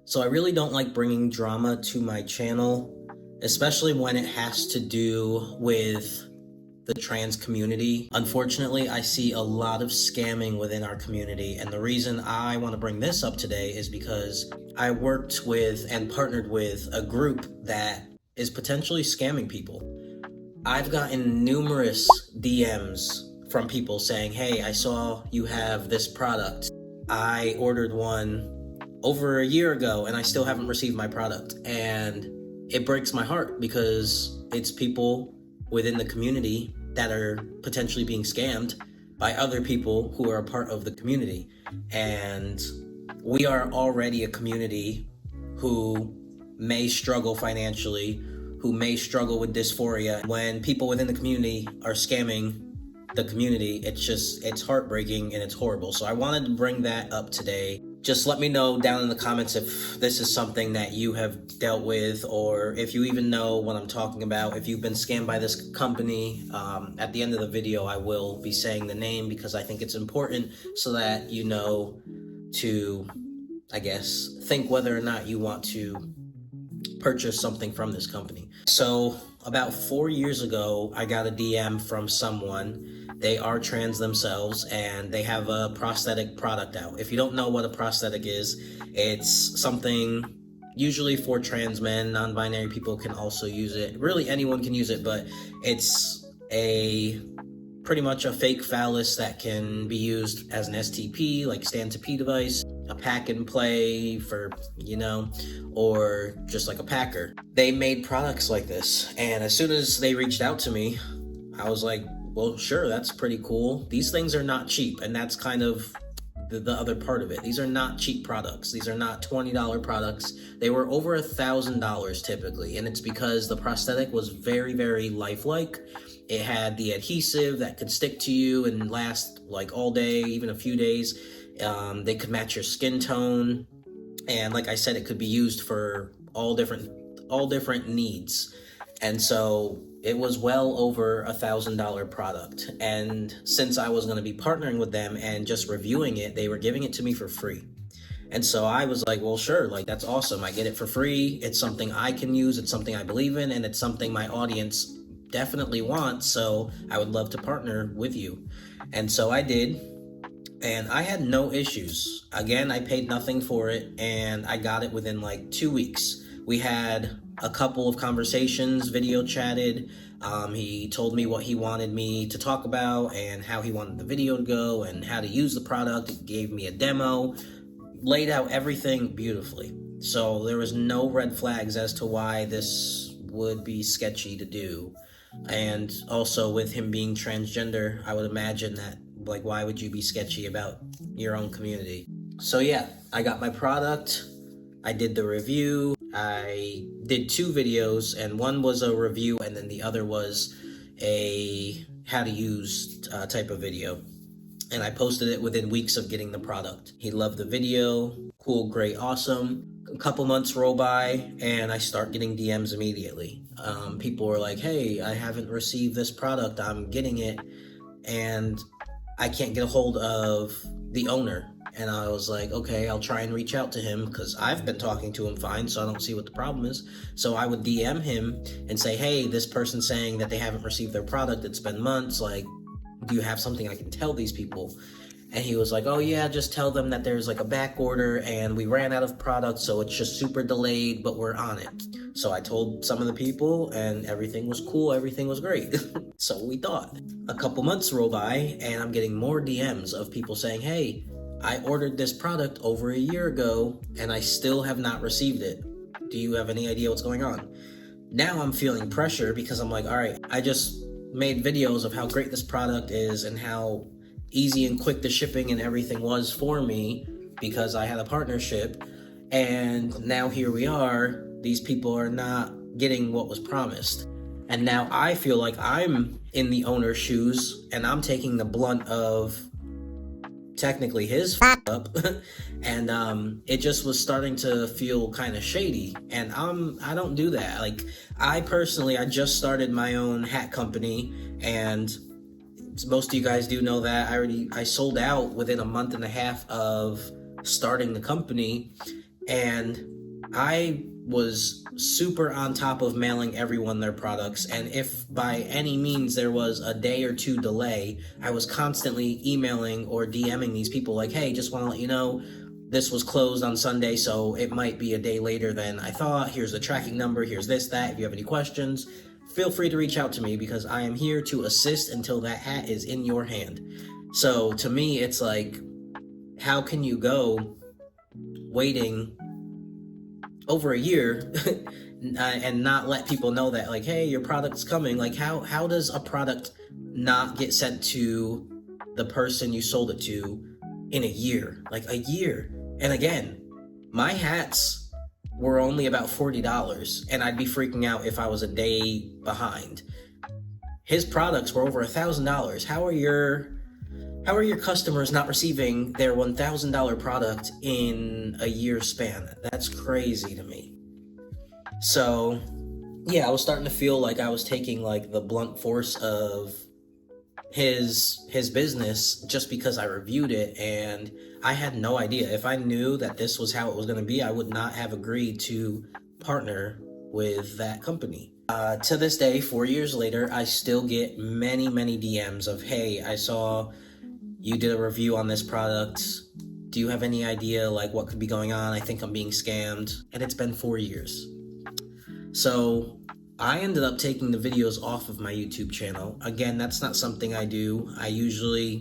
So I really don't like bringing drama to my channel, especially when it has to do with the trans community. Unfortunately, I see a lot of scamming within our community, and the reason I want to bring this up today is because I worked with and partnered with a group that is potentially scamming people. I've gotten numerous DMs from people saying, hey, I saw you have this product. I ordered one over a year ago and I still haven't received my product. And it breaks my heart because it's people within the community that are potentially being scammed by other people who are a part of the community. And we are already a community who may struggle financially, who may struggle with dysphoria. When people within the community are scamming the community, it's heartbreaking and it's horrible. So I wanted to bring that up today. Just let me know down in the comments if this is something that you have dealt with, or if you even know what I'm talking about, if you've been scammed by this company. At the end of the video, I will be saying the name because I think it's important so that you know to, I guess, think whether or not you want to purchase something from this company. So about 4 years ago, I got a DM from someone. They are trans themselves and they have a prosthetic product out. If you don't know what a prosthetic is, it's something usually for trans men. Non-binary people can also use it. Really anyone can use it, but it's pretty much a fake phallus that can be used as an STP, like stand-to-pee device, a pack and play for, or just like a packer. They made products like this, and as soon as they reached out to me, I was like, well, sure, that's pretty cool. These things are not cheap, and that's kind of the other part of it. These are not cheap products. These are not $20 products. They were over $1,000 typically, and it's because the prosthetic was very, very lifelike. It had the adhesive that could stick to you and last like all day, even a few days. They could match your skin tone, and like I said, it could be used for all different needs. And so it was well over $1,000 product. And since I was going to be partnering with them and just reviewing it, they were giving it to me for free. And so I was like, well, sure, like that's awesome. I get it for free. It's something I can use. It's something I believe in, and it's something my audience definitely wants. So I would love to partner with you. And so I did. And I had no issues. Again, I paid nothing for it, and I got it within like 2 weeks. We had a couple of conversations, video chatted. He told me what he wanted me to talk about and how he wanted the video to go and how to use the product. He gave me a demo, laid out everything beautifully. So there was no red flags as to why this would be sketchy to do. And also with him being transgender, I would imagine that, like, why would you be sketchy about your own community? So yeah, I got my product. I did the review. I did 2 videos, and one was a review, and then the other was a how to use type of video. And I posted it within weeks of getting the product. He loved the video. Cool, great, awesome. A couple months roll by, and I start getting DMs immediately. People were like, hey, I haven't received this product. I'm getting it, and I can't get a hold of the owner. And I was like, okay, I'll try and reach out to him because I've been talking to him fine, so I don't see what the problem is. So I would DM him and say, hey, this person's saying that they haven't received their product. It's been months. Like, do you have something I can tell these people? And he was like, oh yeah, just tell them that there's like a back order and we ran out of product, so it's just super delayed, but we're on it. So I told some of the people and everything was cool, everything was great. So we thought. A couple months roll by and I'm getting more DMs of people saying, hey, I ordered this product over a year ago and I still have not received it. Do you have any idea what's going on? Now I'm feeling pressure because I'm like, all right, I just made videos of how great this product is and how easy and quick the shipping and everything was for me because I had a partnership. And now here we are, these people are not getting what was promised. And now I feel like I'm in the owner's shoes and I'm taking the blunt of technically his up. And it just was starting to feel kind of shady, and I don't do that. Like, I just started my own hat company, and most of you guys do know that I sold out within a month and a half of starting the company. And I was super on top of mailing everyone their products, and if by any means there was a day or two delay, I was constantly emailing or DMing these people like, hey, just want to let you know this was closed on Sunday, so it might be a day later than I thought. Here's the tracking number, here's this, that. If you have any questions, feel free to reach out to me because I am here to assist until that hat is in your hand. So to me, it's like, how can you go waiting over a year and not let people know that, like, hey, your product's coming? Like, how does a product not get sent to the person you sold it to in a year? Like, a year. And again, my hats were only about $40, and I'd be freaking out if I was a day behind. His products were over $1,000. How are your customers not receiving their $1,000 product in a year span? That's crazy to me. So, yeah, I was starting to feel like I was taking like the blunt force of his business just because I reviewed it, and I had no idea. If I knew that this was how it was going to be, I would not have agreed to partner with that company. To this day, 4 years later, I still get many DMs of, hey, I saw you did a review on this product. Do you have any idea like what could be going on? I think I'm being scammed. And it's been 4 years. So I ended up taking the videos off of my YouTube channel. Again, that's not something I do. I usually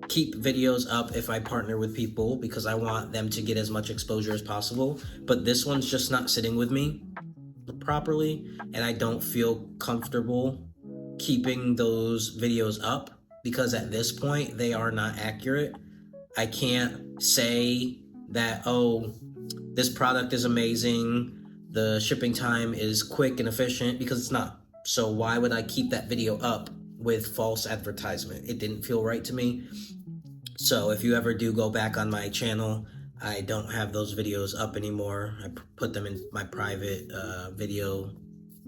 keep videos up if I partner with people because I want them to get as much exposure as possible. But this one's just not sitting with me properly, and I don't feel comfortable keeping those videos up because at this point they are not accurate. I can't say that, oh, this product is amazing, the shipping time is quick and efficient, because it's not. So why would I keep that video up with false advertisement? It didn't feel right to me. So if you ever do go back on my channel, I don't have those videos up anymore. I put them in my private video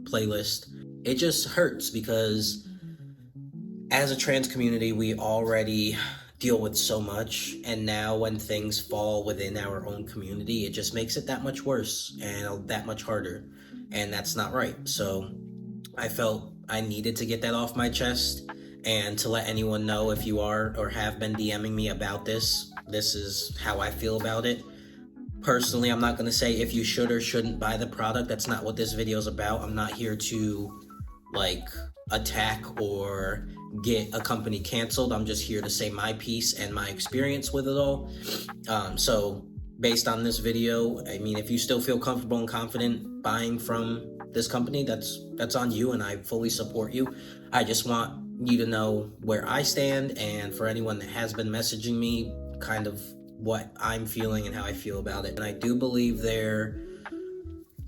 playlist. It just hurts because as a trans community, we already deal with so much, and now when things fall within our own community, it just makes it that much worse and that much harder, and that's not right. So I felt I needed to get that off my chest and to let anyone know, if you are or have been DMing me about this is how I feel about it. Personally, I'm not going to say if you should or shouldn't buy the product. That's not what this video is about. I'm not here to like attack or get a company canceled. I'm just here to say my piece and my experience with it all. So based on this video, I mean, if you still feel comfortable and confident buying from this company, that's on you, and I fully support you. I just want you to know where I stand, and for anyone that has been messaging me, kind of what I'm feeling and how I feel about it. And I do believe their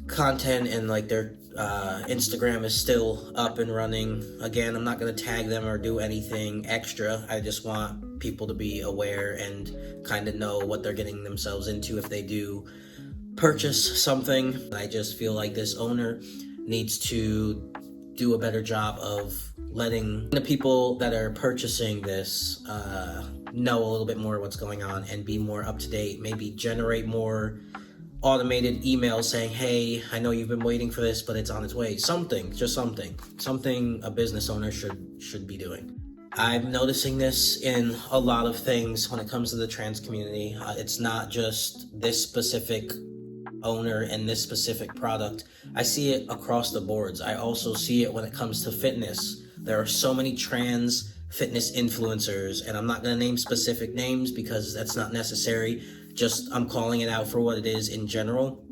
content and like their Instagram is still up and running. Again, I'm not going to tag them or do anything extra. I just want people to be aware and kind of know what they're getting themselves into if they do purchase something. I just feel like this owner needs to do a better job of letting the people that are purchasing this know a little bit more what's going on and be more up to date. Maybe generate more automated emails saying, hey, I know you've been waiting for this, but it's on its way. Something a business owner should be doing. I'm noticing this in a lot of things when it comes to the trans community. It's not just this specific owner and this specific product. I see it across the boards. I also see it when it comes to fitness. There are so many trans fitness influencers, and I'm not going to name specific names because that's not necessary. Just I'm calling it out for what it is in general.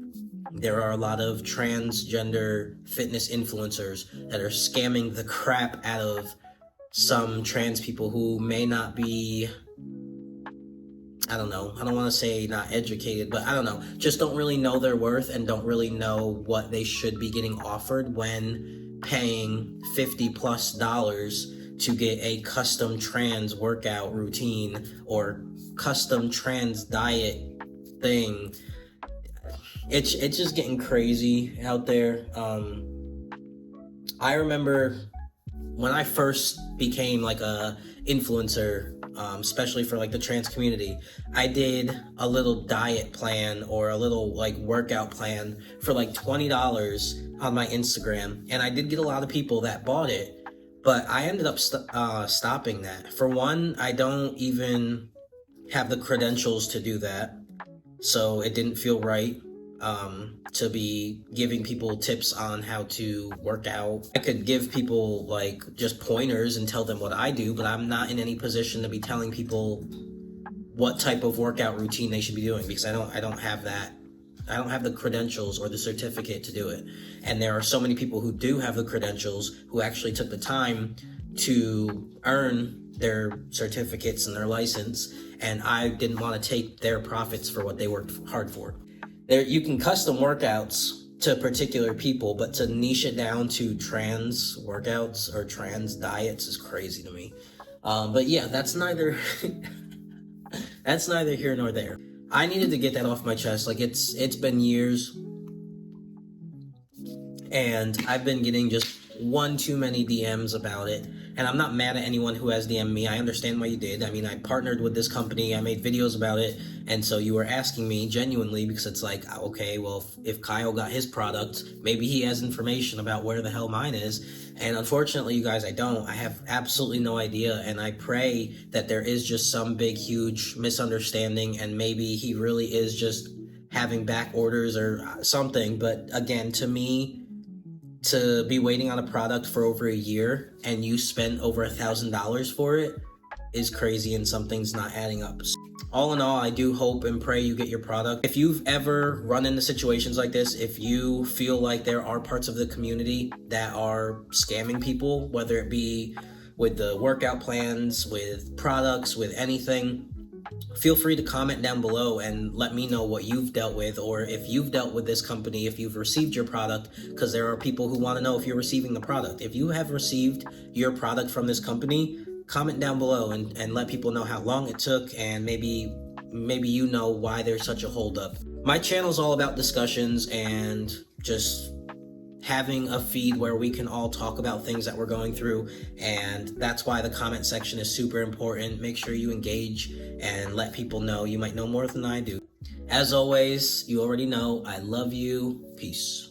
There are a lot of transgender fitness influencers that are scamming the crap out of some trans people who may not be, I don't want to say not educated, but I don't know, just don't really know their worth and don't really know what they should be getting offered when paying $50+ to get a custom trans workout routine or custom trans diet thing. It's just getting crazy out there. I remember when I first became like a influencer, especially for like the trans community, I did a little diet plan or a little like workout plan for like $20 on my Instagram, and I did get a lot of people that bought it, but I ended up stopping that. For one, I don't even have the credentials to do that, so it didn't feel right to be giving people tips on how to work out. I could give people like just pointers and tell them what I do, but I'm not in any position to be telling people what type of workout routine they should be doing, because I don't have that. I don't have the credentials or the certificate to do it. And there are so many people who do have the credentials who actually took the time to earn their certificates and their license, and I didn't want to take their profits for what they worked hard for. There, you can custom workouts to particular people, but to niche it down to trans workouts or trans diets is crazy to me. But yeah, that's neither that's neither here nor there. I needed to get that off my chest. Like it's been years, and I've been getting just one too many DMs about it. And I'm not mad at anyone who has DM'd me. I understand why you did. I mean, I partnered with this company. I made videos about it. And so you were asking me genuinely, because it's like, okay, well, if Kyle got his product, maybe he has information about where the hell mine is. And unfortunately, you guys, I don't. I have absolutely no idea. And I pray that there is just some big, huge misunderstanding, and maybe he really is just having back orders or something. But again, to me, to be waiting on a product for over a year and you spent over $1,000 for it is crazy, and something's not adding up. All in all, I do hope and pray you get your product. If you've ever run into situations like this, if you feel like there are parts of the community that are scamming people, whether it be with the workout plans, with products, with anything, feel free to comment down below and let me know what you've dealt with, or if you've dealt with this company, if you've received your product, because there are people who want to know if you're receiving the product. If you have received your product from this company, comment down below and let people know how long it took, and maybe you know why there's such a holdup. My channel's all about discussions and just having a feed where we can all talk about things that we're going through, and that's why the comment section is super important. Make sure you engage and let people know. You might know more than I do. As always, you already know, I love you. Peace.